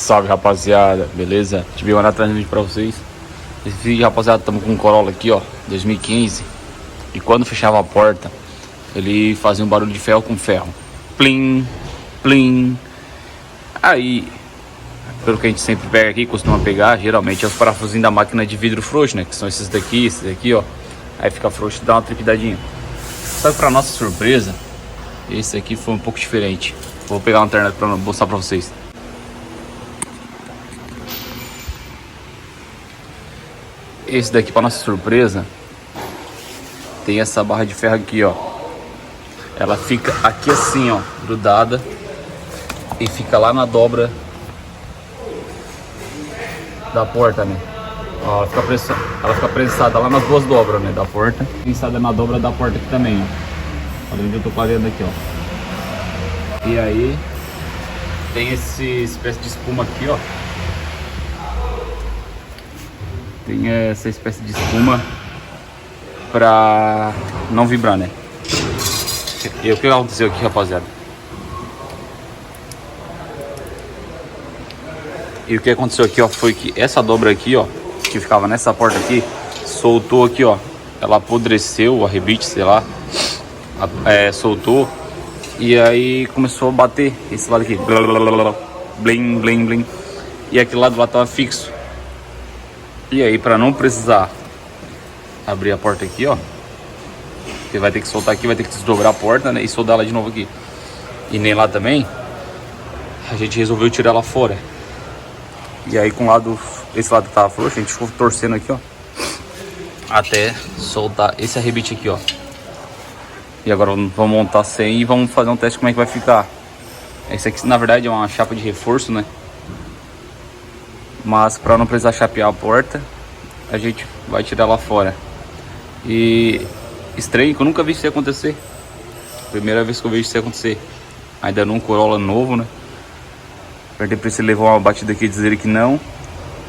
Salve rapaziada, beleza? Tive uma atrás de vídeo pra vocês. Esse vídeo, rapaziada, estamos com um Corolla aqui, ó, 2015. E quando fechava a porta, ele fazia um barulho de ferro com ferro. Plim, plim. Aí, pelo que a gente sempre pega aqui, costuma pegar, geralmente é os parafusinhos da máquina de vidro frouxo, né? Que são esses daqui, ó. Aí fica frouxo e dá uma trepidadinha. Só que pra nossa surpresa, esse aqui foi um pouco diferente. Vou pegar uma lanterna pra mostrar pra vocês. Esse daqui, para nossa surpresa, tem essa barra de ferro aqui, ó. Ela fica aqui assim, ó, grudada, e fica lá na dobra da porta, né? Ó, ela fica prensada lá nas duas dobras, né, da porta. Prensada na dobra da porta aqui também, ó. Olha onde eu tô clareando aqui, ó. E aí tem esse espécie de espuma aqui, ó. Tem essa espécie de espuma pra não vibrar, né? E o que aconteceu aqui, rapaziada? E o que aconteceu aqui, ó, foi que essa dobra aqui, ó, que ficava nessa porta aqui, soltou aqui, ó. Ela apodreceu, o rebite, sei lá, soltou. E aí começou a bater esse lado aqui, blim, blim, blim. E aquele lado lá tava fixo. E aí, para não precisar abrir a porta aqui, ó, você vai ter que soltar aqui, vai ter que desdobrar a porta, né, e soldar ela de novo aqui. E nem lá também, a gente resolveu tirar ela fora. E aí, com o lado, esse lado que tava frouxo, a gente ficou torcendo aqui, ó, até soltar esse arrebite aqui, ó. E agora vamos montar sem e vamos fazer um teste como é que vai ficar. Esse aqui, na verdade, é uma chapa de reforço, né? Mas para não precisar chapear a porta, a gente vai tirar lá fora. E estranho, que eu nunca vi isso acontecer. Primeira vez que eu vejo isso acontecer. Ainda num Corolla novo, né? Perguntei pra ele se ele levou uma batida aqui e dizer que não.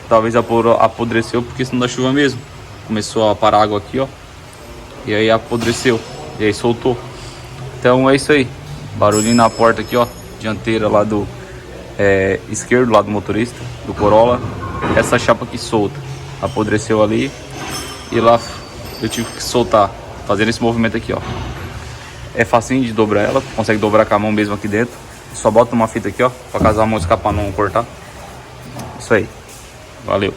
Talvez apodreceu porque senão da chuva mesmo. Começou a parar água aqui, ó. E aí apodreceu. E aí soltou. Então é isso aí. Barulhinho na porta aqui, ó. Dianteira lá do esquerdo, lá do motorista, do Corolla. Essa chapa aqui solta, apodreceu ali. E lá eu tive que soltar, fazendo esse movimento aqui, ó. É facinho de dobrar ela, consegue dobrar com a mão mesmo aqui dentro. Só bota uma fita aqui, ó, pra caso a mão escapar não cortar. Isso aí, valeu.